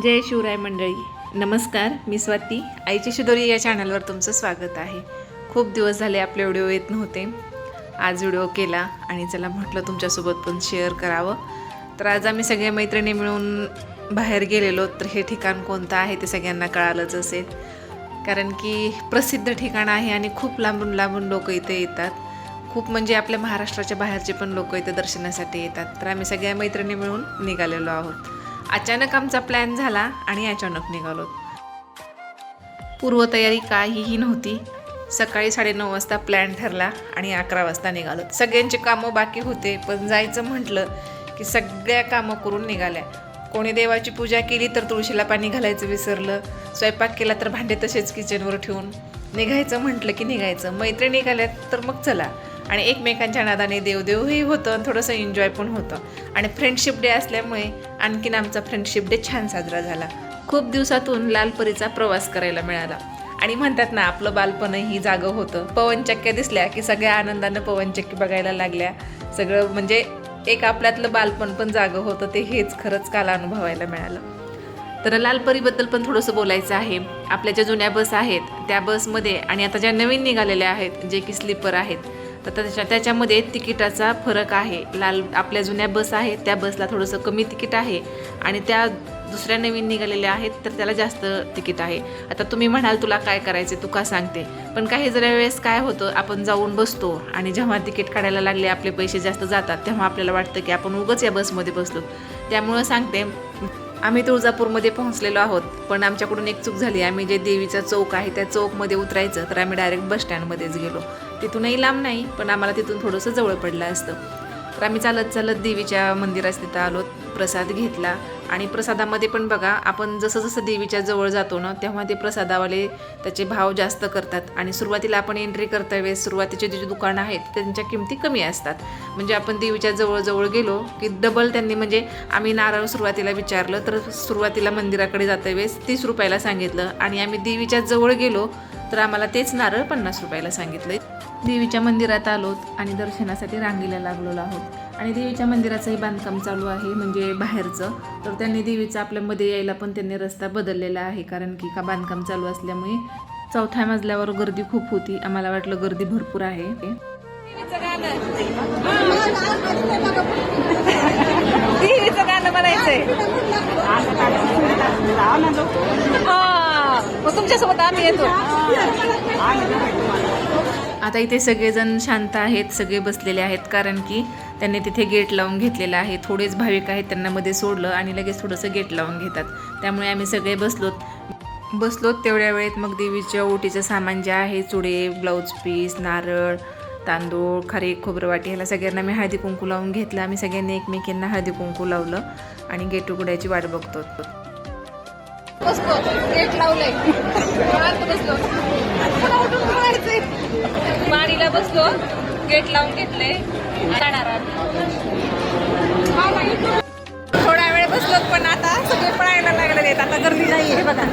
जय शिवराय मंडळी, नमस्कार. मी स्वाती, आईची शिदोरी या चॅनलवर तुमचं स्वागत आहे. खूप दिवस झाले आपले व्हिडिओ येत नव्हते. आज व्हिडिओ केला आणि चला म्हटलं तुमच्यासोबत पण शेअर करावं. तर आज आम्ही सगळ्या मैत्रिणी मिळून बाहेर गेलेलो. तर हे ठिकाण कोणतं आहे ते सगळ्यांना कळालंच असेल, कारण की प्रसिद्ध ठिकाण आहे आणि खूप लांबून लांबून लोक इथे येतात. खूप म्हणजे आपल्या महाराष्ट्राच्या बाहेरचे पण लोक इथे दर्शनासाठी येतात. तर आम्ही सगळ्या मैत्रिणी मिळून निघालेलो आहोत. अचानक आमचा प्लॅन झाला आणि अचानक निघालो. पूर्वतयारी काहीही नव्हती. सकाळी 9:30 वाजता प्लॅन ठरला आणि 11 वाजता निघालो. सगळ्यांचे कामं बाकी होते, पण जायचं म्हटलं की सगळ्या कामं करून निघाल्या. कोणी देवाची पूजा केली तर तुळशीला पाणी घालायचं विसरलं, स्वयंपाक केला तर भांडे तसेच किचनवर ठेवून निघायचं म्हटलं की निघायचं. मैत्रिणी निघाल्यात तर मग चला. आणि एकमेकांच्या नादाने देवदेवही होतं आणि थोडंसं एन्जॉय पण होतं. आणि फ्रेंडशिप डे असल्यामुळे आणखीन आमचा फ्रेंडशिप डे छान साजरा झाला. खूप दिवसातून लालपरीचा प्रवास करायला मिळाला. आणि म्हणतात ना, आपलं बालपणही जागं होतं. पवनचक्क्या दिसल्या की सगळ्या आनंदानं पवनचक्की बघायला लागल्या. सगळं म्हणजे एक आपल्यातलं बालपण पण जागं होतं. ते हेच खरंच काल अनुभवायला मिळालं. तर लालपरीबद्दल पण थोडंसं बोलायचं आहे. आपल्या ज्या जुन्या बस आहेत त्या बसमध्ये आणि आता ज्या नवीन निघालेल्या आहेत जे की स्लीपर आहेत, तर त्याच्यामध्ये तिकिटाचा फरक आहे. आपल्या जुन्या बस आहेत त्या बसला थोडंसं कमी तिकीट आहे आणि त्या दुसऱ्या नवीन निघालेल्या आहेत तर त्याला जास्त तिकीट आहे. आता तुम्ही म्हणाल तुला काय करायचे, तू का सांगते. पण काही जरा वेळेस काय होतं, आपण जाऊन बसतो आणि जेव्हा तिकीट काढायला लागले आपले पैसे जास्त जातात तेव्हा आपल्याला वाटतं की आपण उगाच या बसमध्ये बसलो. त्यामुळं सांगते, आम्ही तुळजापूरमध्ये पोहोचलेलो आहोत, पण आमच्याकडून एक चूक झाली. आम्ही जे देवीचा चौक आहे त्या चौकमध्ये उतरायचं तर आम्ही डायरेक्ट बस स्टँडमध्येच गेलो. तिथूनही लांब नाही, पण आम्हाला तिथून थोडंसं जवळ पडलं असतं. तर आम्ही चालत चालत देवीच्या मंदिरात तिथं आलो, प्रसाद घेतला. आणि प्रसादामध्ये पण बघा, आपण जसं जसं देवीच्या जवळ जातो ना तेव्हा ते प्रसादावाले त्याचे भाव जास्त करतात. आणि सुरुवातीला आपण एंट्री करता वेळेस सुरुवातीचे जे दुकानं आहेत त्यांच्या किमती कमी असतात. म्हणजे आपण देवीच्या जवळ गेलो की डबल त्यांनी, म्हणजे आम्ही नारळ सुरुवातीला विचारलं तर सुरुवातीला मंदिराकडे जाता वेळेस 30 रुपयाला सांगितलं आणि आम्ही देवीच्या जवळ गेलो तर आम्हाला तेच नारळ 50 रुपयाला सांगितलं. देवीच्या मंदिरात आलोत आणि दर्शनासाठी रांगेला लागलेलो आहोत. आणि देवीच्या मंदिराचंही बांधकाम चालू आहे, म्हणजे बाहेरचं. तर त्यांनी देवीचं आपल्यामध्ये यायला पण त्यांनी रस्ता बदललेला आहे, कारण की का बांधकाम चालू असल्यामुळे 4थ्या मजल्यावर गर्दी खूप होती. आम्हाला वाटलं गर्दी भरपूर आहे. देवीचं गाणं म्हणायचंय. मग तुमच्यासोबत आम्ही येतो. आता इथे सगळेजण शांत आहेत, सगळे बसलेले आहेत, कारण की त्यांनी तिथे गेट लावून घेतलेलं आहे. थोडेच भाविक आहेत, त्यांना मध्ये सोडलं आणि लगेच थोडंसं गेट लावून घेतात. त्यामुळे आम्ही सगळे बसलोत. तेवढ्या वेळेत मग देवीच्या ओटीचं सामान जे आहे, चुडे, ब्लाऊज पीस, नारळ, तांदूळ, खारीक, खोबरं वाटी, ह्याला सगळ्यांना मी हळदी कुंकू लावून घेतलं. आम्ही सगळ्यांनी एकमेकींना हळदी कुंकू लावलं आणि गेट उघडायची वाट बघतो. गेट लावलंय, बसलो माडीला, बसलो, गेट लावून घेतले. थोडा वेळ बसलो, पण आता सगळे पळायला लागले आहेत. आता गर्दी नाही आहे बघा.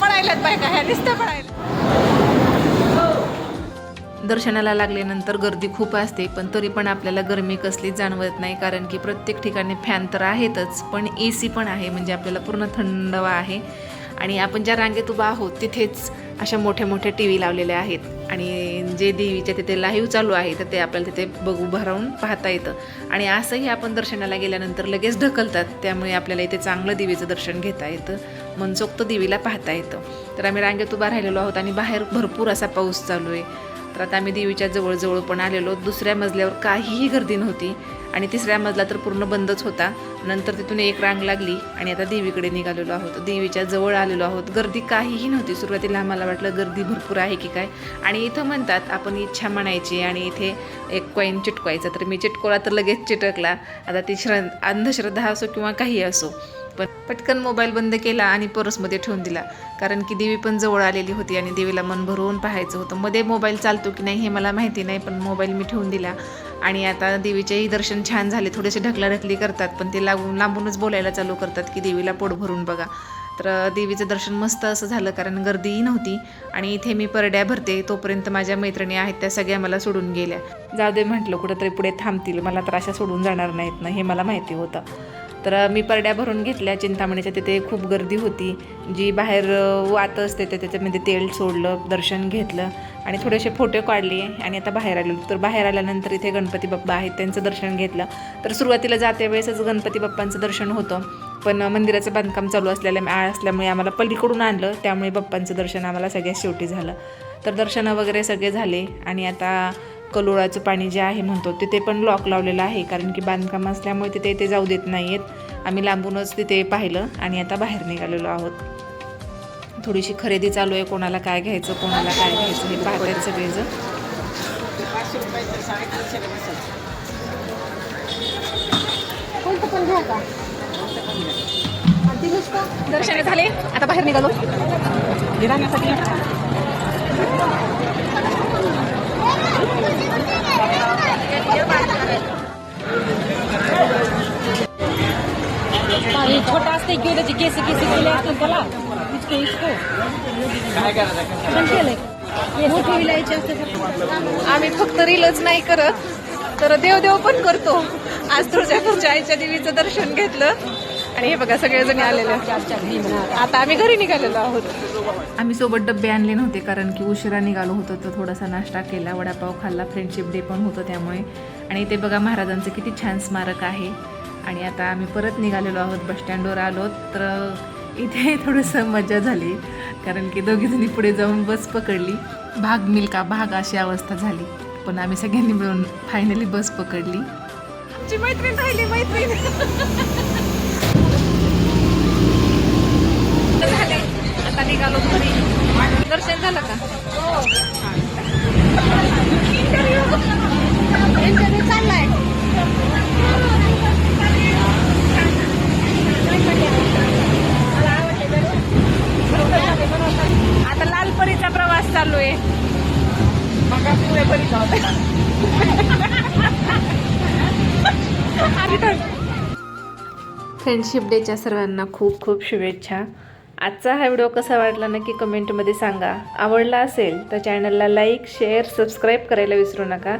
पळायलात बायका, ह्या दिसत्या पळायला. दर्शनाला लागल्यानंतर गर्दी खूप असते, पण तरी पण आपल्याला गरमी कसलीच जाणवत नाही, कारण की प्रत्येक ठिकाणी फॅन तर आहेतच, पण AC पण आहे, म्हणजे आपल्याला पूर्ण थंडवा आहे. आणि आपण ज्या रांगेत उभा आहोत तिथेच अशा मोठ्या मोठ्या TV लावलेल्या आहेत आणि जे देवीच्या तिथे लाईव्ह चालू आहे तर ते आपल्याला तिथे उभं राहून पाहता येतं. आणि असंही आपण दर्शनाला गेल्यानंतर लगेच ढकलतात, त्यामुळे आपल्याला इथे चांगलं देवीचं दर्शन घेता येतं, मनसोक्त देवीला पाहता येतं. तर आम्ही रांगेत उभा राहिलेलो आहोत आणि बाहेर भरपूर असा पाऊस चालू आहे. तर आता आम्ही देवीच्या जवळ पण आलेलो. दुसऱ्या मजल्यावर काहीही गर्दी नव्हती आणि तिसऱ्या मजला तर पूर्ण बंदच होता. नंतर तिथून एक रांग लागली आणि आता देवीकडे निघालेलो आहोत. देवीच्या जवळ आलेलो आहोत. गर्दी काहीही नव्हती. सुरुवातीला आम्हाला वाटलं गर्दी भरपूर आहे की काय. आणि इथं म्हणतात आपण इच्छा म्हणायची आणि इथे एक कॉईन चिटकवायचा, तर मी चिटकवला तर लगेच चिटकला. आता ती अंधश्रद्धा असो किंवा काही असो, पण पटकन मोबाईल बंद केला आणि पर्समध्ये ठेवून दिला, कारण की देवी पण जवळ आलेली होती आणि देवीला मन भरून पाहायचं होतं. मध्ये मोबाईल चालतो की नाही हे मला माहिती नाही, पण मोबाईल मी ठेवून दिला. आणि आता देवीचेही दर्शन छान झाले. थोडेसे ढकलाढकली करतात, पण ते लांबूनच बोलायला चालू करतात की देवीला पोट भरून बघा. तर देवीचं दर्शन मस्त असं झालं, कारण गर्दीही नव्हती. आणि इथे मी परड्या भरते तोपर्यंत माझ्या मैत्रिणी आहेत त्या सगळ्या मला सोडून गेल्या. जाऊ दे म्हटलं, कुठंतरी पुढे थांबतील, मला तर अशा सोडून जाणार नाहीत ना, हे मला माहिती होतं. तर मी परड्या भरून घेतल्या. चिंतामणीच्या तिथे खूप गर्दी होती, जी बाहेर वात असते ते त्याच्यामध्ये तेल सोडलं, दर्शन घेतलं आणि थोडेसे फोटो काढले आणि आता बाहेर आलो. तर बाहेर आल्यानंतर इथे गणपती बाप्पा आहेत त्यांचं दर्शन घेतलं. तर सुरुवातीला जाते वेळेसच गणपती बाप्पांचं दर्शन होतं, पण मंदिराचं बांधकाम चालू असल्यामुळे आम्हाला पलीकडून आणलं, त्यामुळे बाप्पांचं दर्शन आम्हाला सगळ्यात शेवटी झालं. तर दर्शनं वगैरे सगळे झाले आणि आता कलोळाचं पाणी जे आहे म्हणतो तिथे पण लॉक लावलेलं आहे, कारण की बांधकाम असल्यामुळे तिथे जाऊ देत नाही आहेत. आम्ही लांबूनच तिथे पाहिलं आणि आता बाहेर निघालेलो आहोत. थोडीशी खरेदी चालू आहे, कोणाला काय घ्यायचं कोणाला काय घ्यायचं हे पाहतात सगळेजण. दर्शन झाले, आता बाहेर निघालो. छोटा असते किंवा त्याची केस केले असतील त्याला मोठी विलायची असते. आम्ही फक्त रीलच नाही करत, तर देव पण करतो. आज तुळजापूरच्या आईच्या देवीचं दर्शन घेतलं आणि हे बघा सगळेजण आलेले. आता आम्ही घरी निघालेलो आहोत. आम्ही सोबत डब्बे आणले नव्हते, कारण की उशिरा निघालो होतो, तर थोडासा नाश्ता केला, वडापाव खाल्ला, फ्रेंडशिप डे पण होतं त्यामुळे. आणि इथे बघा महाराजांचं किती छान स्मारक आहे. आणि आता आम्ही परत निघालेलो आहोत, बसस्टँडवर आलो. तर इथे थोडंसं मजा झाली, कारण की दोघीजणी पुढे जाऊन बस पकडली. भाग मिल्का भाग अशी अवस्था झाली, पण आम्ही सगळ्यांनी मिळून फायनली बस पकडली. आमची मैत्रीण राहिली, मैत्रीण झाले. आता निघालो घरी. दर्शन झालं का? चाललाय आता लालपरीचा प्रवास चालू आहे. फ्रेंडशिप डेच्या सर्वांना खूप खूप शुभेच्छा. आजचा हा व्हिडिओ कसा वाटला नक्की कमेंटमध्ये सांगा. आवडला असेल तर चॅनलला लाईक शेअर सबस्क्राईब करायला विसरू नका.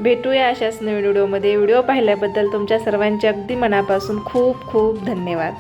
भेटूया अशाच नवीन व्हिडिओमध्ये. व्हिडिओ पाहिल्याबद्दल तुमच्या सर्वांचे अगदी मनापासून खूप खूप धन्यवाद.